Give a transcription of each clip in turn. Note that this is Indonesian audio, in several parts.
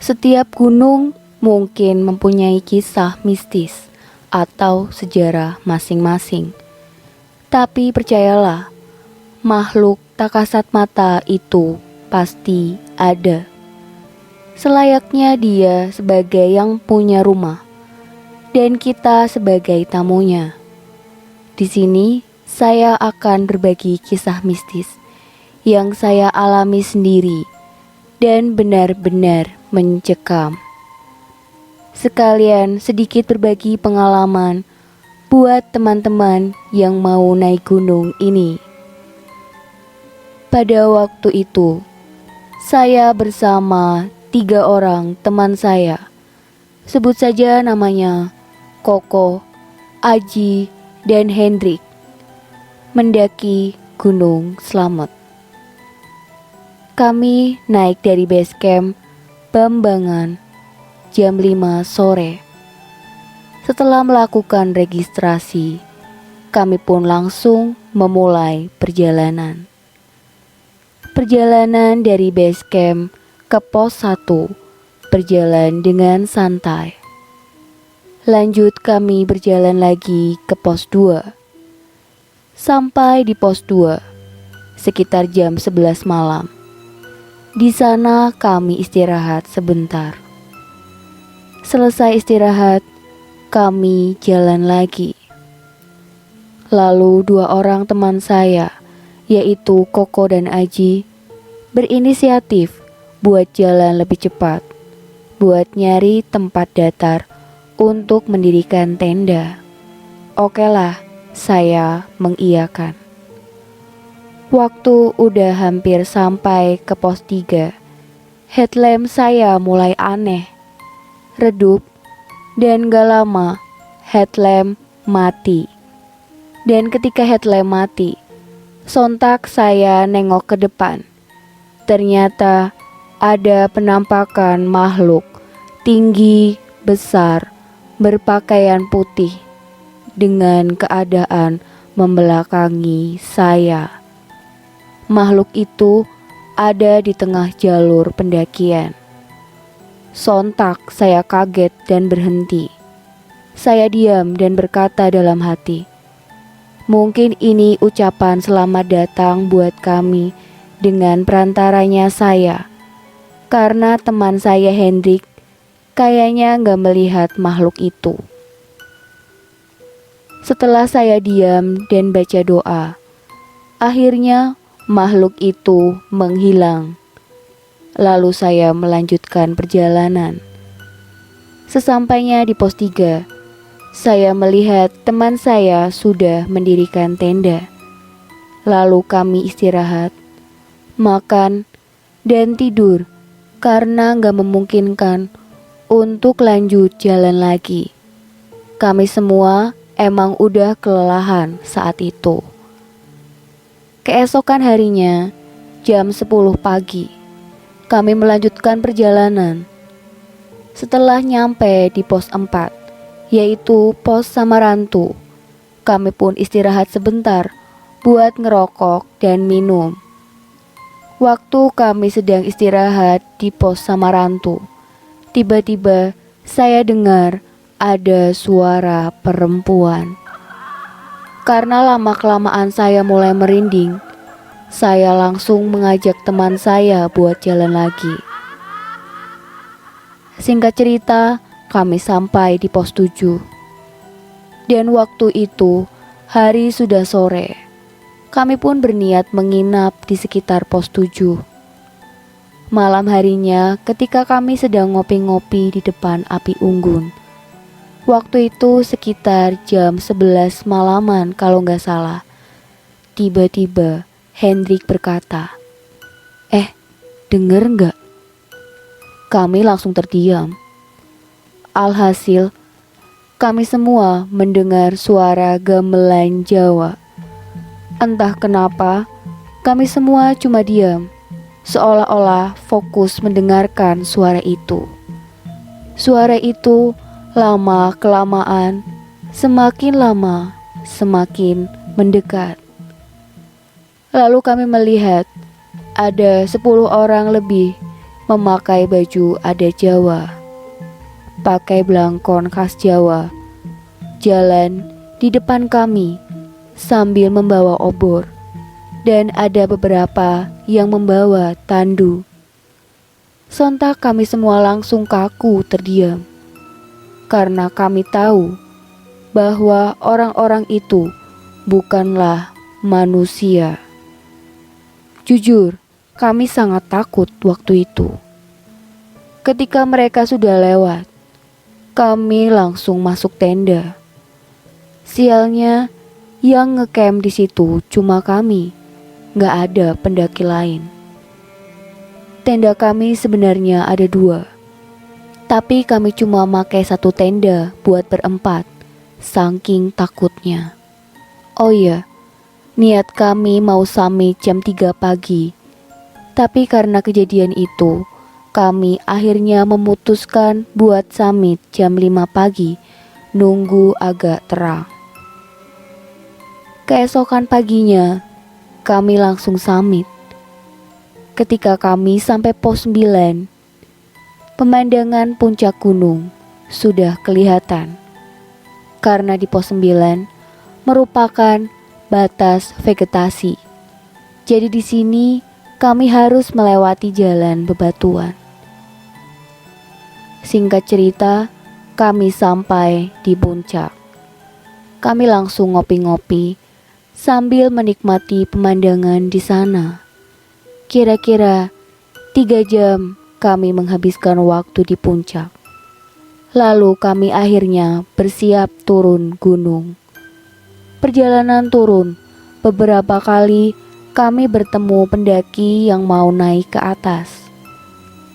Setiap gunung mungkin mempunyai kisah mistis atau sejarah masing-masing. Tapi percayalah, makhluk tak kasat mata itu pasti ada. Selayaknya dia sebagai yang punya rumah dan kita sebagai tamunya. Di sini saya akan berbagi kisah mistis yang saya alami sendiri dan benar-benar mencekam. Sekalian sedikit berbagi pengalaman buat teman-teman yang mau naik gunung ini. Pada waktu itu, saya bersama 3 orang teman saya. Sebut saja namanya Koko, Aji, dan Hendrik. Mendaki Gunung Slamet. Kami naik dari base camp Bambangan jam 5 sore. Setelah melakukan registrasi, kami pun langsung memulai perjalanan. Perjalanan dari base camp ke pos 1 berjalan dengan santai. Lanjut kami berjalan lagi ke pos 2. Sampai di pos 2 sekitar jam 11 malam. Di sana kami istirahat sebentar. Selesai istirahat, kami jalan lagi. Lalu 2 orang teman saya, yaitu Koko dan Aji, berinisiatif buat jalan lebih cepat, buat nyari tempat datar untuk mendirikan tenda. Okelah, saya mengiyakan. Waktu udah hampir sampai ke pos 3, headlamp saya mulai aneh, redup, dan gak lama headlamp mati. Dan ketika headlamp mati, sontak saya nengok ke depan. Ternyata ada penampakan makhluk tinggi, besar, berpakaian putih dengan keadaan membelakangi saya. Makhluk itu ada di tengah jalur pendakian. Sontak saya kaget dan berhenti. Saya diam dan berkata dalam hati, mungkin ini ucapan selamat datang buat kami dengan perantaranya saya. Karena teman saya Hendrik kayaknya gak melihat makhluk itu. Setelah saya diam dan baca doa, akhirnya makhluk itu menghilang. Lalu saya melanjutkan perjalanan. Sesampainya di pos 3, saya melihat teman saya sudah mendirikan tenda. Lalu kami istirahat, makan, dan tidur karena gak memungkinkan untuk lanjut jalan lagi. Kami semua emang udah kelelahan saat itu. Keesokan harinya, jam 10 pagi, kami melanjutkan perjalanan. Setelah nyampe di pos 4, yaitu pos Samarantu, kami pun istirahat sebentar buat ngerokok dan minum. Waktu kami sedang istirahat di pos Samarantu, tiba-tiba saya dengar ada suara perempuan. Karena lama-kelamaan saya mulai merinding, saya langsung mengajak teman saya buat jalan lagi. Singkat cerita, kami sampai di pos 7. Dan waktu itu, hari sudah sore. Kami pun berniat menginap di sekitar pos 7. Malam harinya, ketika kami sedang ngopi-ngopi di depan api unggun. Waktu itu sekitar jam 11 malaman kalau gak salah. Tiba-tiba Hendrik berkata, denger gak? Kami langsung terdiam. Alhasil, kami semua mendengar suara gamelan Jawa. Entah kenapa, kami semua cuma diam, seolah-olah fokus mendengarkan suara itu. Suara itu lama-kelamaan, semakin lama, semakin mendekat. Lalu kami melihat ada 10 orang lebih memakai baju adat Jawa, pakai belangkon khas Jawa, jalan di depan kami sambil membawa obor, dan ada beberapa yang membawa tandu. Sontak kami semua langsung kaku terdiam, karena kami tahu bahwa orang-orang itu bukanlah manusia. Jujur, kami sangat takut waktu itu. Ketika mereka sudah lewat, kami langsung masuk tenda. Sialnya, yang ngecamp di situ cuma kami, gak ada pendaki lain. Tenda kami sebenarnya ada 2, tapi kami cuma pakai 1 tenda buat berempat, saking takutnya. Oh iya, niat kami mau summit jam 3 pagi, tapi karena kejadian itu, kami akhirnya memutuskan buat summit jam 5 pagi, nunggu agak terang. Keesokan paginya, kami langsung summit. Ketika kami sampai pos 9, pemandangan puncak gunung sudah kelihatan. Karena di pos 9 merupakan batas vegetasi. Jadi di sini kami harus melewati jalan bebatuan. Singkat cerita, kami sampai di puncak. Kami langsung ngopi-ngopi sambil menikmati pemandangan di sana. Kira-kira 3 jam kami menghabiskan waktu di puncak. Lalu kami akhirnya bersiap turun gunung. Perjalanan turun, beberapa kali kami bertemu pendaki yang mau naik ke atas.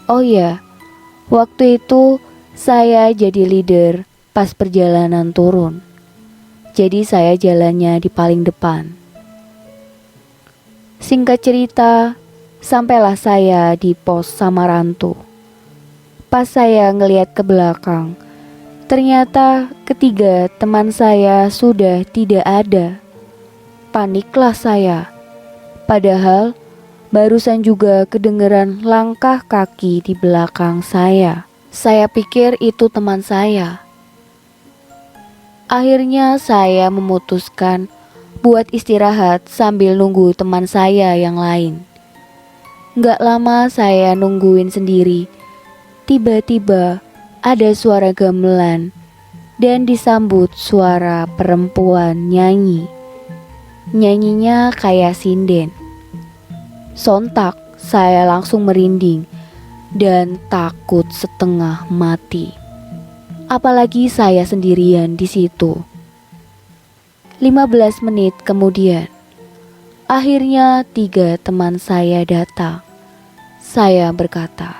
Oh ya, waktu itu saya jadi leader pas perjalanan turun. Jadi saya jalannya di paling depan. Singkat cerita, sampailah saya di pos Samarantu. Pas saya ngelihat ke belakang, ternyata ketiga teman saya sudah tidak ada. Paniklah saya. Padahal barusan juga kedengeran langkah kaki di belakang saya. Saya pikir itu teman saya. Akhirnya saya memutuskan buat istirahat sambil nunggu teman saya yang lain. Gak lama saya nungguin sendiri. Tiba-tiba ada suara gamelan dan disambut suara perempuan nyanyi. Nyanyinya kayak sinden. Sontak saya langsung merinding dan takut setengah mati. Apalagi saya sendirian di situ. 15 menit kemudian, akhirnya 3 teman saya datang. Saya berkata,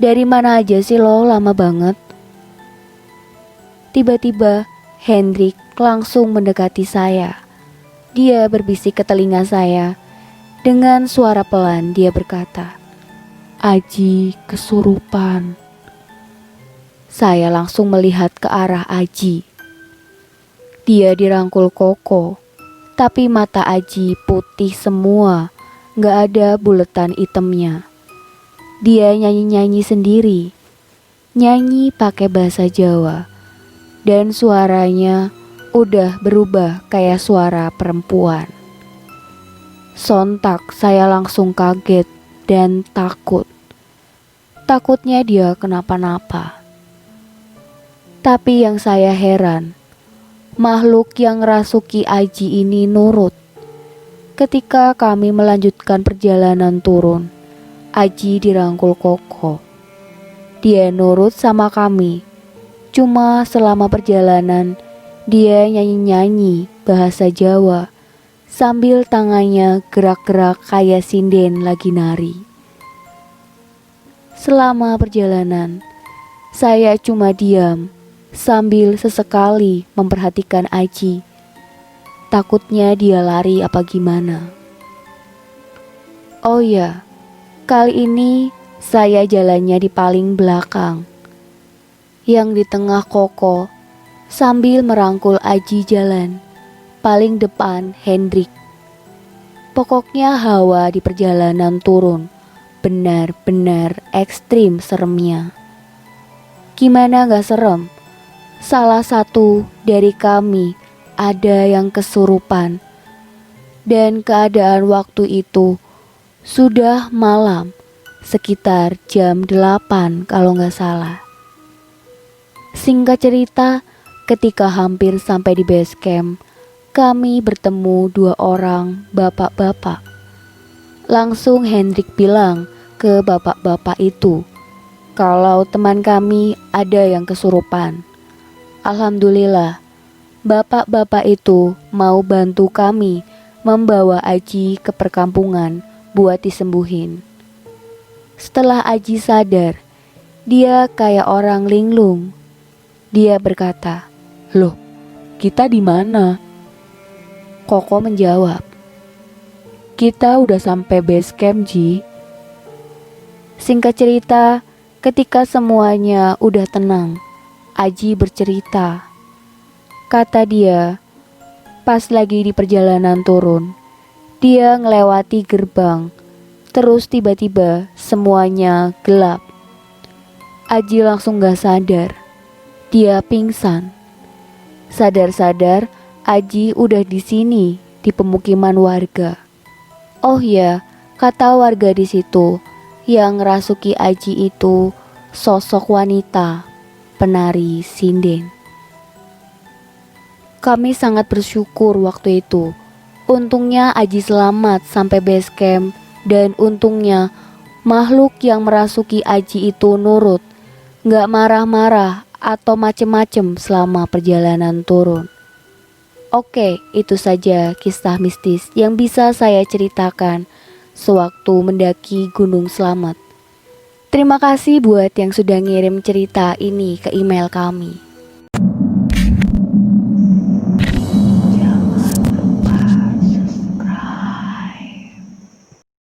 "Dari mana aja sih lo, lama banget?" Tiba-tiba Hendrik langsung mendekati saya. Dia berbisik ke telinga saya. Dengan suara pelan dia berkata, "Aji kesurupan." Saya langsung melihat ke arah Aji. Dia dirangkul Koko, tapi mata Aji putih semua, gak ada buletan hitamnya. Dia nyanyi-nyanyi sendiri, nyanyi pakai bahasa Jawa, dan suaranya udah berubah kayak suara perempuan. Sontak saya langsung kaget dan takut. Takutnya dia kenapa-napa. Tapi yang saya heran, makhluk yang rasuki Aji ini nurut. Ketika kami melanjutkan perjalanan turun, Aji dirangkul Koko. Dia nurut sama kami. Cuma selama perjalanan, dia nyanyi-nyanyi bahasa Jawa sambil tangannya gerak-gerak kayak sinden lagi nari. Selama perjalanan, saya cuma diam sambil sesekali memperhatikan Aji. Takutnya dia lari apa gimana. Oh ya, kali ini saya jalannya di paling belakang. Yang di tengah Koko sambil merangkul Aji jalan. Paling depan Hendrik. Pokoknya hawa di perjalanan turun benar-benar ekstrim seremnya. Gimana gak serem? Salah satu dari kami ada yang kesurupan. Dan keadaan waktu itu sudah malam, sekitar jam 8 kalau gak salah. Singkat cerita, ketika hampir sampai di base camp, kami bertemu 2 orang bapak-bapak. Langsung Hendrik bilang ke bapak-bapak itu kalau teman kami ada yang kesurupan. Alhamdulillah, bapak-bapak itu mau bantu kami membawa Aji ke perkampungan buat disembuhin. Setelah Aji sadar, dia kayak orang linglung. Dia berkata, "Loh, kita di mana?" Koko menjawab, "Kita udah sampai base camp, Ji." Singkat cerita, ketika semuanya udah tenang, Aji bercerita. Kata dia, pas lagi di perjalanan turun, dia ngelewati gerbang, terus tiba-tiba semuanya gelap. Aji langsung gak sadar. Dia pingsan. Sadar-sadar, Aji udah di sini, di pemukiman warga. Oh ya, kata warga di situ, yang ngerasuki Aji itu sosok wanita, penari sinden. Kami sangat bersyukur waktu itu. Untungnya Aji selamat sampai base camp, dan untungnya makhluk yang merasuki Aji itu nurut, gak marah-marah atau macem-macem selama perjalanan turun. Oke, itu saja kisah mistis yang bisa saya ceritakan sewaktu mendaki Gunung Slamet. Terima kasih buat yang sudah ngirim cerita ini ke email kami.